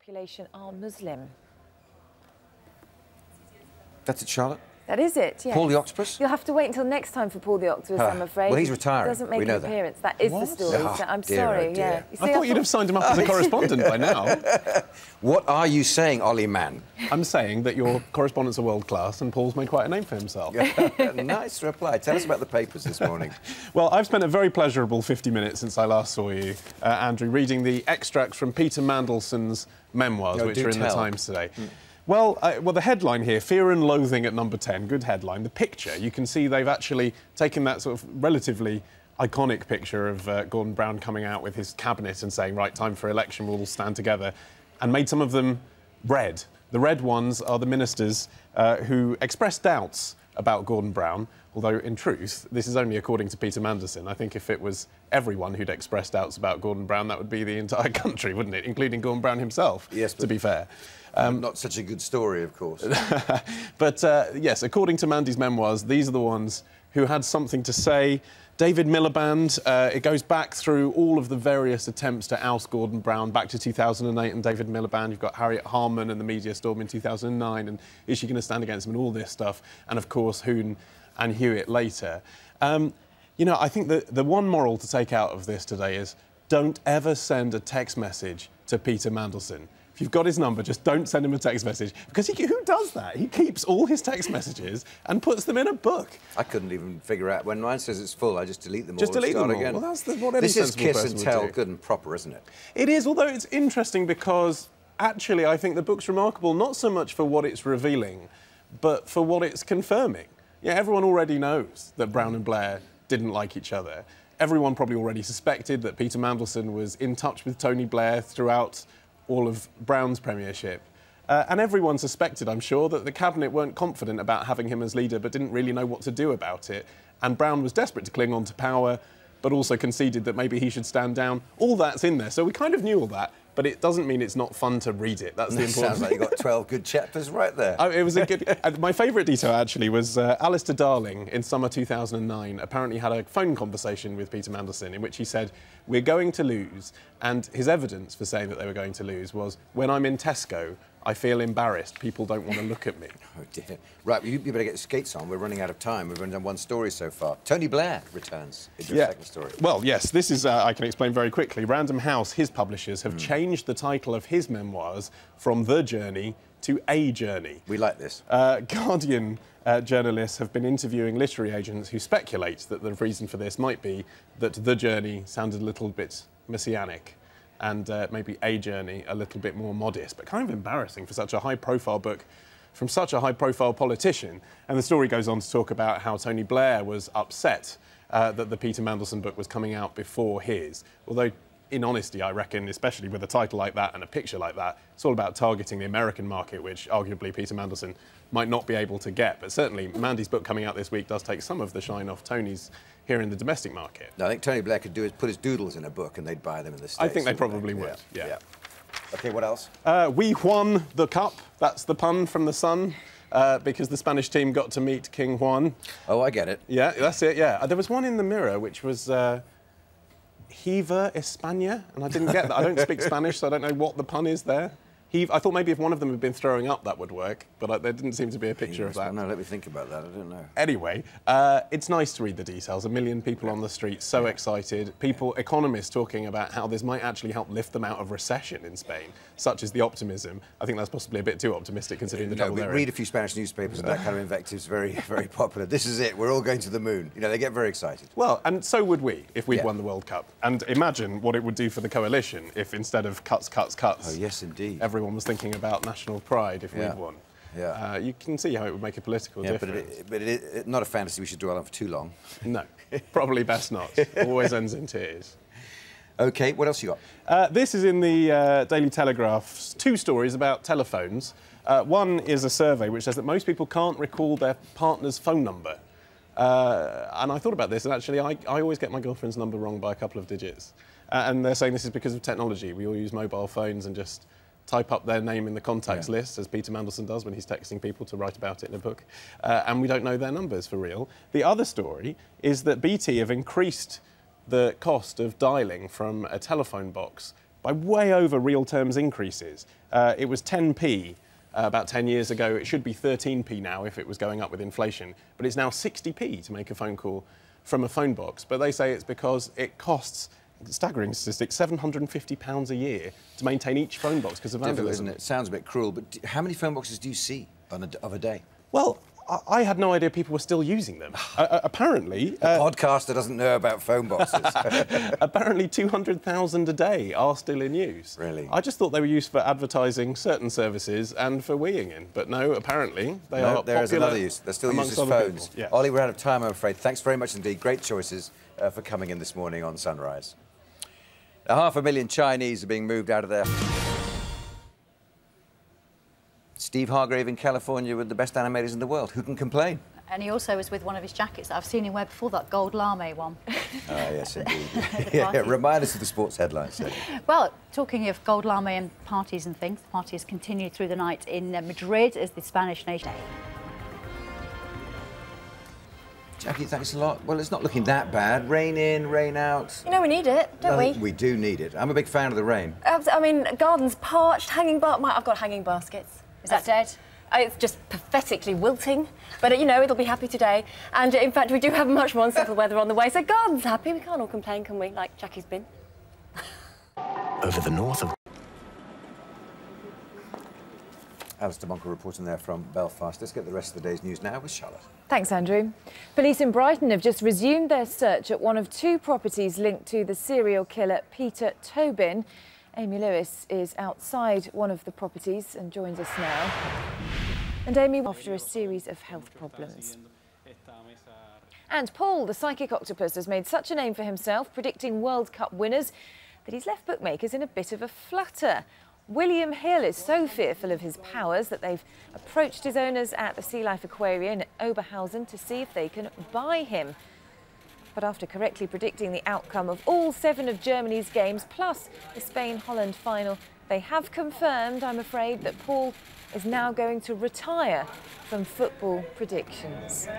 population are Muslim. That's it, Charlotte? That is it, yes. Paul the Octopus? You'll have to wait until next time for Paul the Octopus, I'm afraid. Well, he's retiring. He doesn't make we know an appearance. That is the story. Oh, So I'm dear, sorry, oh dear. yeah. You see, I thought you'd have signed him up as a correspondent by now. What are you saying, Ollie man? I'm saying that your correspondents are world-class and Paul's made quite a name for himself. Nice reply. Tell us about the papers this morning. Well, I've spent a very pleasurable 50 minutes since I last saw you, Andrew, reading the extracts from Peter Mandelson's memoirs, which are in the Times today. Well, the headline here, Fear and Loathing at number 10, good headline. The picture, you can see they've actually taken that sort of relatively iconic picture of Gordon Brown coming out with his cabinet and saying, right, time for election, we'll all stand together, and made some of them red. The red ones are the ministers who expressed doubts about Gordon Brown, although, in truth, this is only according to Peter Mandelson. I think if it was everyone who'd expressed doubts about Gordon Brown, that would be the entire country, wouldn't it? Including Gordon Brown himself, yes, to be fair. Not such a good story, of course. But, yes, according to Mandy's memoirs, these are the ones who had something to say. David Miliband, it goes back through all of the various attempts to oust Gordon Brown, back to 2008 and David Miliband. You've got Harriet Harman and the media storm in 2009, and is she going to stand against him and all this stuff? And, of course, Hoon and Hewitt later. You know, I think the one moral to take out of this today is don't ever send a text message to Peter Mandelson. If you've got his number, just don't send him a text message. Because who does that? He keeps all his text messages and puts them in a book. I couldn't even figure out. When mine says it's full, I just delete them all. Just delete them all. Again. Well, that's what any This is sensible kiss person and would tell do. good and proper, isn't it? It is, although it's interesting because, actually, I think the book's remarkable not so much for what it's revealing, but for what it's confirming. Yeah, everyone already knows that Brown and Blair didn't like each other. Everyone probably already suspected that Peter Mandelson was in touch with Tony Blair throughout all of Brown's premiership. And everyone suspected, I'm sure, that the Cabinet weren't confident about having him as leader but didn't really know what to do about it. And Brown was desperate to cling on to power, but also conceded that maybe he should stand down. All that's in there, so we kind of knew all that, but it doesn't mean it's not fun to read it. That's the important Sounds like you got 12 good chapters right there. It was a good... my favourite detail, actually, was Alistair Darling, in summer 2009, apparently had a phone conversation with Peter Mandelson in which he said, we're going to lose, and his evidence for saying that they were going to lose was, when I'm in Tesco, I feel embarrassed. People don't want to look at me. Oh, dear. Right, well, you better get the skates on. We're running out of time. We've only done one story so far. Tony Blair returns in your second story. Well, yes, this is, I can explain very quickly. Random House, his publishers, have changed the title of his memoirs from The Journey to A Journey. We like this. Guardian journalists have been interviewing literary agents who speculate that the reason for this might be that The Journey sounded a little bit messianic, and maybe A Journey a little bit more modest, but kind of embarrassing for such a high-profile book from such a high-profile politician. And the story goes on to talk about how Tony Blair was upset that the Peter Mandelson book was coming out before his, although in honesty, I reckon, especially with a title like that and a picture like that, it's all about targeting the American market, which arguably Peter Mandelson might not be able to get. But certainly, Mandy's book coming out this week does take some of the shine off Tony's here in the domestic market. No, I think Tony Blair could do is put his doodles in a book and they'd buy them in the States. I think they probably would, yeah. OK, what else? We won the cup. That's the pun from The Sun, because the Spanish team got to meet King Juan. Oh, I get it. Yeah, that's it, yeah. There was one in the Mirror which was Hiva España, and I didn't get that. I don't speak Spanish, so I don't know what the pun is there. I thought maybe if one of them had been throwing up, that would work, but there didn't seem to be a picture of that. No, let me think about that. I don't know. Anyway, it's nice to read the details. 1 million people on the street, so excited. Economists talking about how this might actually help lift them out of recession in Spain, such is the optimism. I think that's possibly a bit too optimistic considering the trouble they're in. Read a few Spanish newspapers and that kind of invective is very, very popular. This is it. We're all going to the moon. You know, they get very excited. Well, and so would we if we'd won the World Cup. And imagine what it would do for the coalition if instead of cuts, Oh, yes, indeed. everyone was thinking about national pride if we'd won. Yeah. You can see how it would make a political difference. But it's not a fantasy we should dwell on for too long. No, probably best not. Always ends in tears. OK, what else you got? This is in the Daily Telegraph's 2 stories about telephones. One is a survey which says that most people can't recall their partner's phone number. And I thought about this, and actually I always get my girlfriend's number wrong by a couple of digits. And they're saying this is because of technology. We all use mobile phones and just type up their name in the contacts list, as Peter Mandelson does when he's texting people to write about it in a book, and we don't know their numbers for real. The other story is that BT have increased the cost of dialing from a telephone box by way over real terms increases. It was 10p about 10 years ago. It should be 13p now if it was going up with inflation, but it's now 60p to make a phone call from a phone box. But they say it's because it costs, staggering statistic, £750 a year to maintain each phone box because of vandalism. Isn't it? Sounds a bit cruel, but how many phone boxes do you see of a day? Well, I had no idea people were still using them. Apparently... A podcaster doesn't know about phone boxes. Apparently 200,000 a day are still in use. Really? I just thought they were used for advertising certain services and for weeing in. But no, apparently they are popular. There is another use. They're still used as phones. Yeah. Ollie, we're out of time, I'm afraid. Thanks very much indeed. Great choices for coming in this morning on Sunrise. 500,000 Chinese are being moved out of their... Steve Hargrave in California with the best animators in the world. Who can complain? And he also was with one of his jackets that I've seen him wear before, that gold lame one. Oh, yes, indeed. Yeah, remind us of the sports headlines. Well, talking of gold lame and parties and things, the party has continued through the night in Madrid as the Spanish nation. Jackie, thanks a lot. Well, it's not looking that bad. Rain in, rain out. You know, we need it, don't we? We do need it. I'm a big fan of the rain. I mean, garden's parched, I've got hanging baskets. Is that dead? It's just pathetically wilting, but you know, it'll be happy today. And in fact, we do have much more unsettled weather on the way, so garden's happy. We can't all complain, can we? Like Jackie's been. Over the north of... Alistair Bunker reporting there from Belfast. Let's get the rest of the day's news now with Charlotte. Thanks, Andrew. Police in Brighton have just resumed their search at one of two properties linked to the serial killer Peter Tobin. Amy Lewis is outside one of the properties and joins us now. And Amy, after a series of health problems. And Paul, the psychic octopus, has made such a name for himself, predicting World Cup winners, that he's left bookmakers in a bit of a flutter. William Hill is so fearful of his powers that they've approached his owners at the Sea Life Aquarium in Oberhausen to see if they can buy him. But after correctly predicting the outcome of all 7 of Germany's games, plus the Spain-Holland final, they have confirmed, I'm afraid, that Paul is now going to retire from football predictions.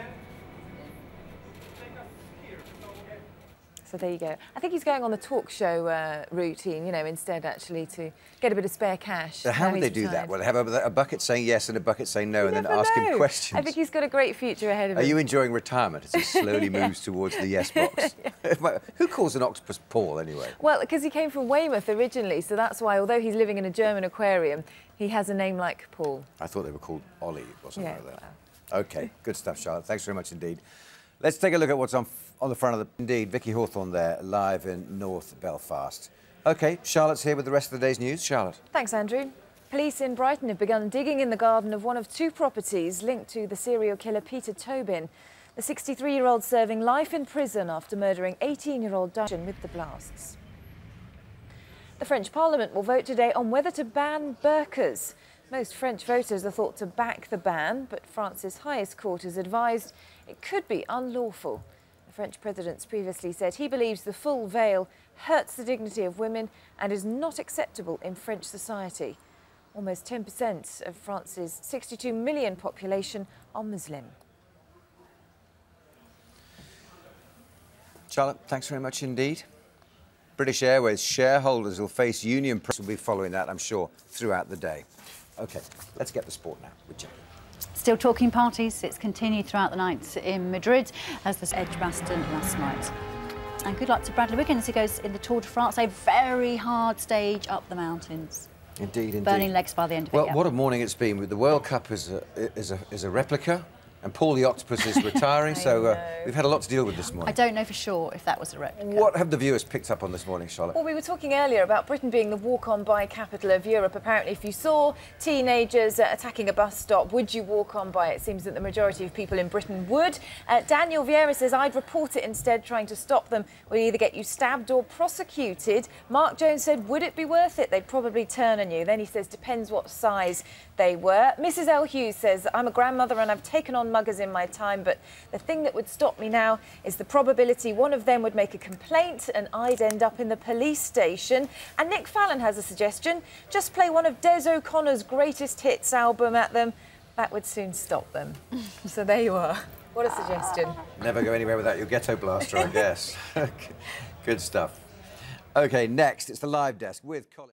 So there you go. I think he's going on the talk show routine, you know, instead actually to get a bit of spare cash. So how would they do that? Well, they have a bucket saying yes and a bucket saying no, and then ask him questions. I think he's got a great future ahead of him. Are you enjoying retirement as he slowly moves towards the yes box? Who calls an octopus Paul, anyway? Well, because he came from Weymouth originally, so that's why, although he's living in a German aquarium, he has a name like Paul. I thought they were called Ollie or something like that. Wow. OK, good stuff, Charlotte. Thanks very much indeed. Let's take a look at what's on the front of the... Indeed, Vicky Hawthorne there, live in North Belfast. OK, Charlotte's here with the rest of the day's news. Charlotte. Thanks, Andrew. Police in Brighton have begun digging in the garden of one of 2 properties linked to the serial killer Peter Tobin. The 63-year-old serving life in prison after murdering 18-year-old Dutchan with the blasts. The French Parliament will vote today on whether to ban burqas. Most French voters are thought to back the ban, but France's highest court has advised it could be unlawful. The French president's previously said he believes the full veil hurts the dignity of women and is not acceptable in French society. Almost 10% of France's 62 million population are Muslim. Charlotte, thanks very much indeed. British Airways shareholders will face union pressure. We'll be following that, I'm sure, throughout the day. OK, let's get the sport now with Jackie. Still talking parties. It's continued throughout the night in Madrid as the Edgbaston last night. And good luck to Bradley Wiggins, who goes in the Tour de France, a very hard stage up the mountains. Indeed, indeed. Burning legs by the end of it. Well, yeah. what a morning it's been. With the World Cup is a replica, and Paul the Octopus is retiring, so we've had a lot to deal with this morning. I don't know for sure if that was a replica. What have the viewers picked up on this morning, Charlotte? Well, we were talking earlier about Britain being the walk-on by capital of Europe. Apparently, if you saw teenagers attacking a bus stop, would you walk on by? It seems that the majority of people in Britain would. Daniel Vieira says, I'd report it instead. Trying to stop them would either get you stabbed or prosecuted. Mark Jones said, would it be worth it? They'd probably turn on you. Then he says, depends what size they were. Mrs. L. Hughes says, I'm a grandmother and I've taken on muggers in my time, but the thing that would stop me now is the probability one of them would make a complaint and I'd end up in the police station. And Nick Fallon has a suggestion. Just play one of Des O'Connor's greatest hits album at them. That would soon stop them. So there you are. What a suggestion. Never go anywhere without your ghetto blaster, I guess. Good stuff. OK, next, it's the live desk with Colin.